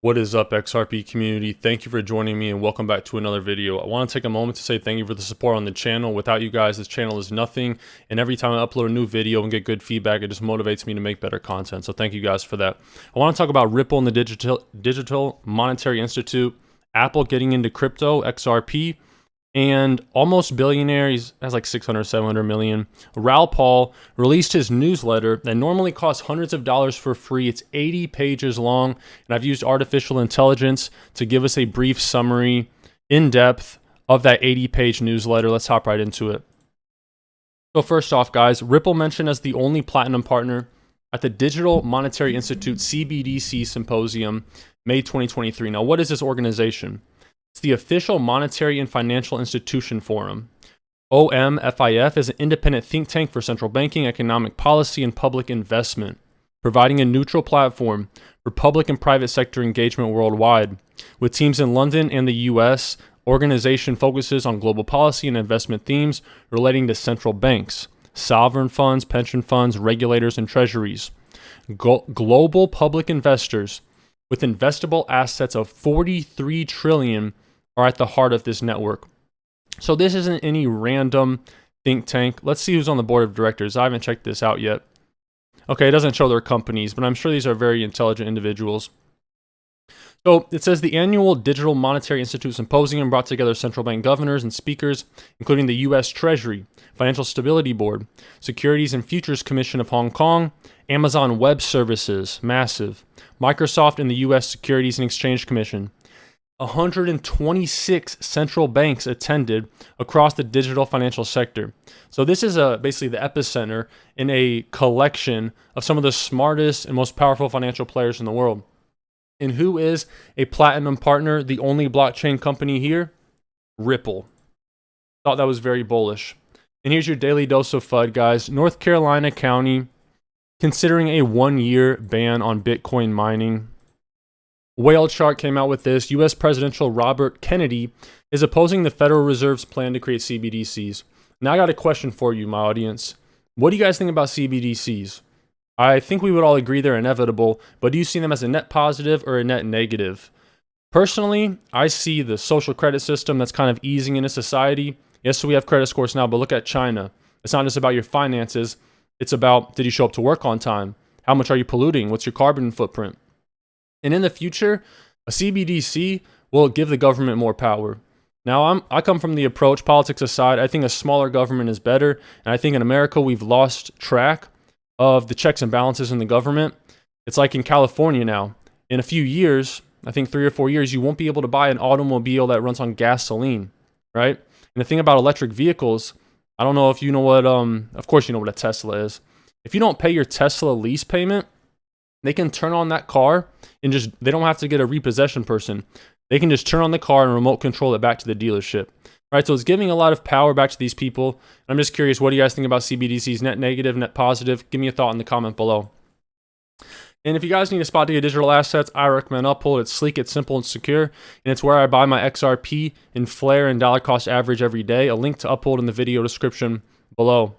What is up, XRP community? Thank you for joining me and welcome back to another video. I want to take a moment to say thank you for the support on the channel. Without you guys, this channel is nothing. And every time I upload a new video and get good feedback, it just motivates me to make better content. So thank you guys for that. I want to talk about Ripple and the Digital Monetary Institute, Apple getting into crypto, XRP, and almost billionaire, he has like 600, 700 million. Raoul Pal released his newsletter that normally costs hundreds of dollars for free. It's 80 pages long, and I've used artificial intelligence to give us a brief summary in depth of that 80-page newsletter. Let's hop right into it. So first off, guys, Ripple mentioned as the only platinum partner at the Digital Monetary Institute CBDC Symposium, May 2023. Now, what is this organization? It's the official Monetary and Financial Institution Forum. OMFIF is an independent think tank for central banking, economic policy, and public investment, providing a neutral platform for public and private sector engagement worldwide. With teams in London and the US, organization focuses on global policy and investment themes relating to central banks, sovereign funds, pension funds, regulators, and treasuries. Global public investors with investable assets of 43 trillion are at the heart of this network. So this isn't any random think tank. Let's see who's on the board of directors. I haven't checked this out yet. Okay, it doesn't show their companies, but I'm sure these are very intelligent individuals. So it says the annual Digital Monetary Institute Symposium brought together central bank governors and speakers, including the U.S. Treasury, Financial Stability Board, Securities and Futures Commission of Hong Kong, Amazon Web Services, massive, Microsoft, and the U.S. Securities and Exchange Commission. 126 central banks attended across the digital financial sector. So this is basically the epicenter in a collection of some of the smartest and most powerful financial players in the world. And who is a platinum partner, the only blockchain company here? Ripple. Thought that was very bullish. And here's your daily dose of FUD, guys. North Carolina County considering a 1-year ban on Bitcoin mining. Whale Chart came out with this. U.S. Presidential Robert Kennedy is opposing the Federal Reserve's plan to create CBDCs. Now I got a question for you, my audience. What do you guys think about CBDCs? I think we would all agree they're inevitable, but do you see them as a net positive or a net negative? Personally, I see the social credit system that's kind of easing into society. Yes, so we have credit scores now, but look at China. It's not just about your finances. It's about, did you show up to work on time? How much are you polluting? What's your carbon footprint? And in the future, a CBDC will give the government more power. Now, I come from the approach, politics aside, I think a smaller government is better. And I think in America, we've lost track of the checks and balances in the government. It's like in California now. In a few years, I think 3 or 4 years, you won't be able to buy an automobile that runs on gasoline, right? And the thing about electric vehicles, I don't know if you know what, of course you know what a Tesla is. If you don't pay your Tesla lease payment, they can turn on that car and they don't have to get a repossession person. They can just turn on the car and remote control it back to the dealership. All right, so it's giving a lot of power back to these people. I'm just curious, what do you guys think about CBDCs? Net negative, net positive? Give me a thought in the comment below. And if you guys need a spot to get digital assets, I recommend Uphold. It's sleek, it's simple, and secure. And it's where I buy my XRP in Flare and dollar cost average every day. A link to Uphold in the video description below.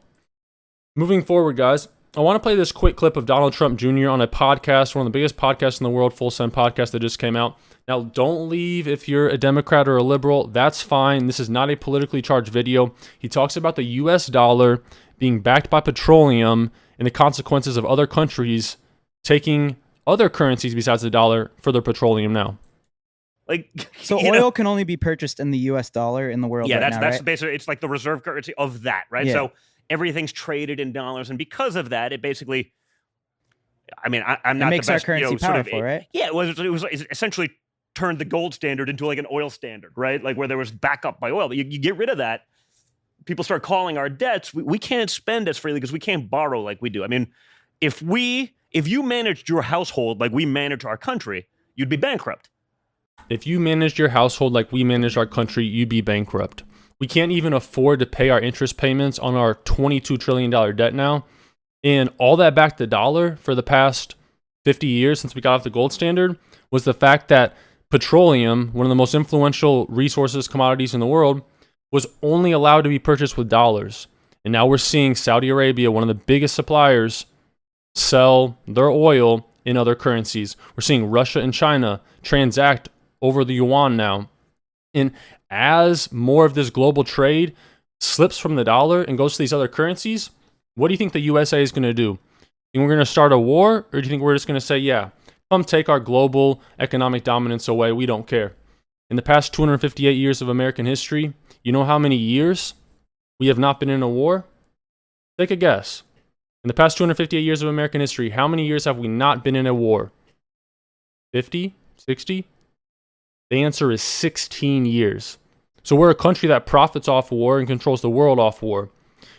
Moving forward, guys, I want to play this quick clip of Donald Trump Jr. on a podcast, one of the biggest podcasts in the world, Full Send podcast that just came out. Now, don't leave if you're a Democrat or a liberal. That's fine. This is not a politically charged video. He talks about the U.S. dollar being backed by petroleum and the consequences of other countries taking other currencies besides the dollar for their petroleum now. So oil can only be purchased in the U.S. dollar in the world right now, that's right? basically, it's like the reserve currency of that, right? Yeah. So everything's traded in dollars, and because of that, it basically, I mean, I'm not it makes the best, our currency powerful, right? Yeah, it was essentially turned the gold standard into like an oil standard, right? Like where there was backup by oil. But you get rid of that, people start calling our debts. We can't spend as freely because we can't borrow like we do. I mean, if you managed your household like we manage our country, you'd be bankrupt. If you managed your household like we manage our country, you'd be bankrupt. We can't even afford to pay our interest payments on our $22 trillion debt now. And all that backed the dollar for the past 50 years since we got off the gold standard was the fact that petroleum, one of the most influential resources, commodities in the world, was only allowed to be purchased with dollars. And now we're seeing Saudi Arabia, one of the biggest suppliers, sell their oil in other currencies. We're seeing Russia and China transact over the yuan now. And as more of this global trade slips from the dollar and goes to these other currencies, what do you think the USA is going to do? Think we're going to start a war, or do you think we're just going to say, yeah, come take our global economic dominance away, we don't care? In the past 258 years of American history, you know how many years we have not been in a war? Take a guess. In the past 258 years of American history, how many years have we not been in a war? 50? 60? The answer is 16 years. So we're a country that profits off war and controls the world off war.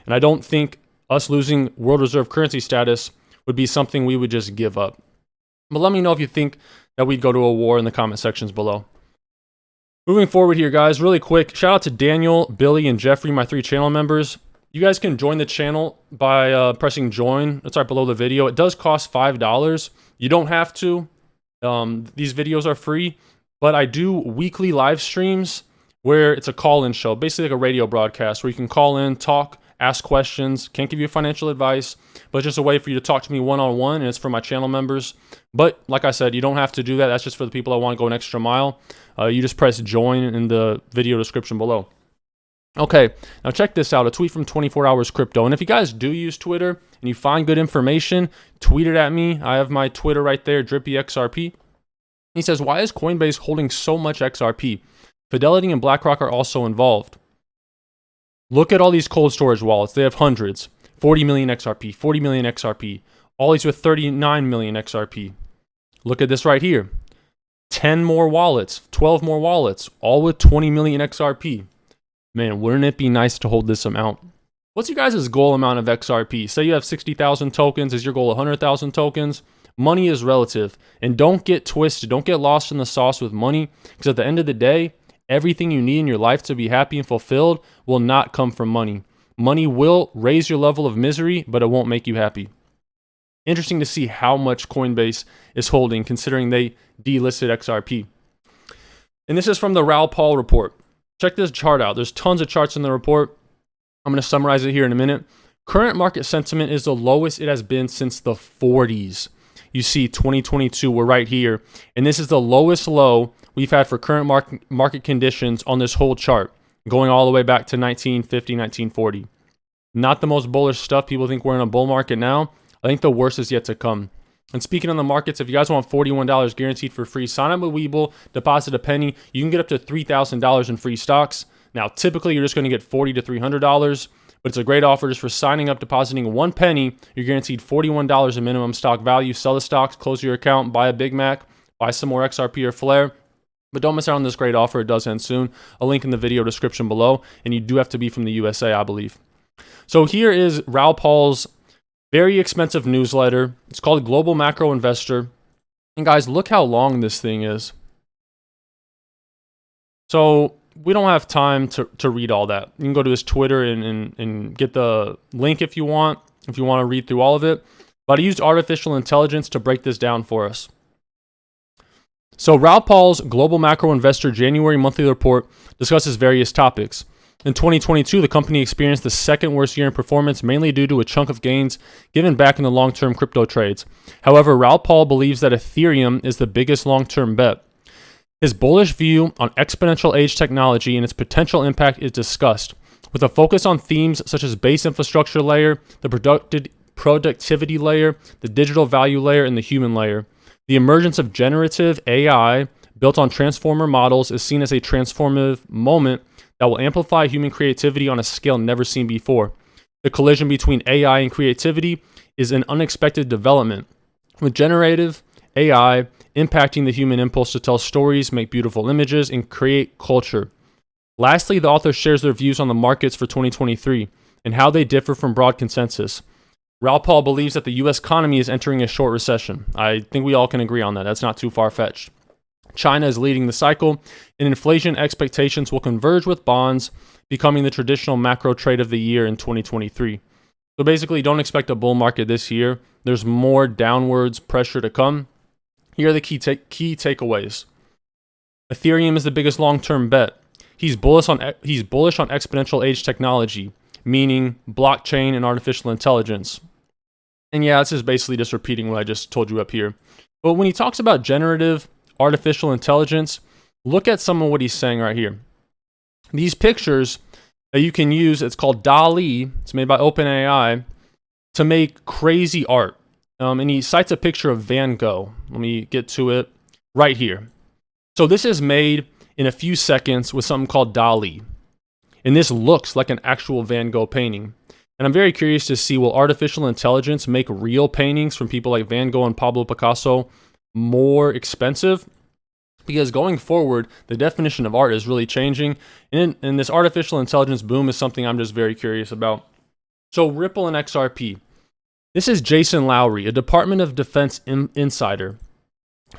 And I don't think us losing world reserve currency status would be something we would just give up. But let me know if you think that we'd go to a war in the comment sections below. Moving forward here, guys, really quick, shout out to Daniel, Billy, and Jeffrey, my 3 channel members. You guys can join the channel by pressing join. It's right below the video. It does cost $5. You don't have to. These videos are free, but I do weekly live streams where it's a call-in show, basically like a radio broadcast where you can call in, talk, ask questions. Can't give you financial advice, but just a way for you to talk to me one-on-one, and it's for my channel members. But like I said, you don't have to do that. That's just for the people that want to go an extra mile. You just press join in the video description below. Okay, now check this out, a tweet from 24 Hours Crypto. And if you guys do use Twitter and you find good information, tweet it at me. I have my Twitter right there, Drippy XRP. He says, why is Coinbase holding so much XRP? Fidelity and BlackRock are also involved. Look at all these cold storage wallets. They have hundreds. 40 million XRP, 40 million XRP. All these with 39 million XRP. Look at this right here. 10 more wallets, 12 more wallets, all with 20 million XRP. Man, wouldn't it be nice to hold this amount? What's your guys' goal amount of XRP? Say you have 60,000 tokens. Is your goal 100,000 tokens? Money is relative. And don't get twisted. Don't get lost in the sauce with money. Because at the end of the day, everything you need in your life to be happy and fulfilled will not come from money. Money will raise your level of misery, but it won't make you happy. Interesting to see how much Coinbase is holding, considering they delisted XRP. And this is from the Raoul Pal report. Check this chart out. There's tons of charts in the report. I'm going to summarize it here in a minute. Current market sentiment is the lowest it has been since the 40s. You see 2022, we're right here. And this is the lowest low we've had for current market conditions on this whole chart, going all the way back to 1950, 1940. Not the most bullish stuff. People think we're in a bull market now. I think the worst is yet to come. And speaking on the markets, if you guys want $41 guaranteed for free, sign up with Webull, deposit a penny. You can get up to $3,000 in free stocks. Now, typically, you're just going to get $40 to $300, but it's a great offer just for signing up, depositing 1 penny. You're guaranteed $41 in minimum stock value. Sell the stocks, close your account, buy a Big Mac, buy some more XRP or Flare. But don't miss out on this great offer. It does end soon. A link in the video description below, and you do have to be from the USA, I believe. So here is Raoul Pal's very expensive newsletter. It's called Global Macro Investor. And guys, look how long this thing is. So we don't have time to read all that. You can go to his Twitter and get the link if you want to read through all of it. But I used artificial intelligence to break this down for us. So Raoul Pal's Global Macro Investor January monthly report discusses various topics. In 2022, the company experienced the second worst year in performance, mainly due to a chunk of gains given back in the long-term crypto trades. However, Raoul Pal believes that Ethereum is the biggest long-term bet. His bullish view on exponential age technology and its potential impact is discussed, with a focus on themes such as base infrastructure layer, the productivity layer, the digital value layer, and the human layer. The emergence of generative AI built on transformer models is seen as a transformative moment that will amplify human creativity on a scale never seen before. The collision between AI and creativity is an unexpected development, with generative AI impacting the human impulse to tell stories, make beautiful images, and create culture. Lastly, the author shares their views on the markets for 2023 and how they differ from broad consensus. Raoul Pal believes that the U.S. economy is entering a short recession. I think we all can agree on that. That's not too far-fetched. China is leading the cycle, and inflation expectations will converge with bonds, becoming the traditional macro trade of the year in 2023. So basically, don't expect a bull market this year. There's more downwards pressure to come. Here are the key takeaways. Ethereum is the biggest long-term bet. He's bullish on exponential age technology, meaning blockchain and artificial intelligence. And yeah, this is basically just repeating what I just told you up here. But when he talks about generative artificial intelligence, look at some of what he's saying right here. These pictures that you can use, it's called DALL-E, it's made by OpenAI, to make crazy art. And he cites a picture of Van Gogh. Let me get to it right here. So this is made in a few seconds with something called DALL-E. And this looks like an actual Van Gogh painting. And I'm very curious to see, will artificial intelligence make real paintings from people like Van Gogh and Pablo Picasso more expensive? Because going forward, the definition of art is really changing. And this artificial intelligence boom is something I'm just very curious about. So Ripple and XRP. This is Jason Lowry, a Department of Defense insider.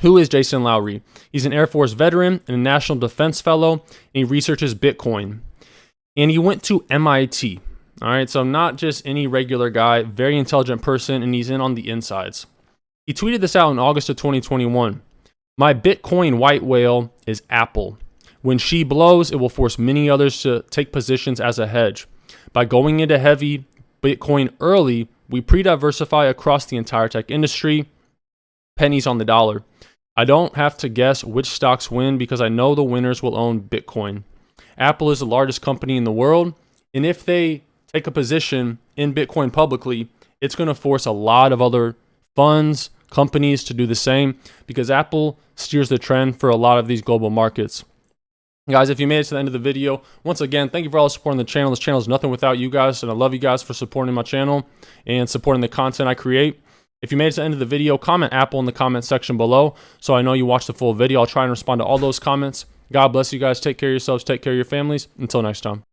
Who is Jason Lowry? He's an Air Force veteran and a National Defense Fellow, and he researches Bitcoin. And he went to MIT. All right, so not just any regular guy, very intelligent person, and he's in on the insides. He tweeted this out in August of 2021. My Bitcoin white whale is Apple. When she blows, it will force many others to take positions as a hedge. By going into heavy Bitcoin early, we pre-diversify across the entire tech industry. Pennies on the dollar. I don't have to guess which stocks win because I know the winners will own Bitcoin. Apple is the largest company in the world, and if they take a position in Bitcoin publicly, it's going to force a lot of other funds, companies to do the same because Apple steers the trend for a lot of these global markets. Guys, if you made it to the end of the video, once again, thank you for all the support on the channel. This channel is nothing without you guys, and I love you guys for supporting my channel and supporting the content I create. If you made it to the end of the video, comment Apple in the comment section below so I know you watched the full video. I'll try and respond to all those comments. God bless you guys. Take care of yourselves. Take care of your families. Until next time.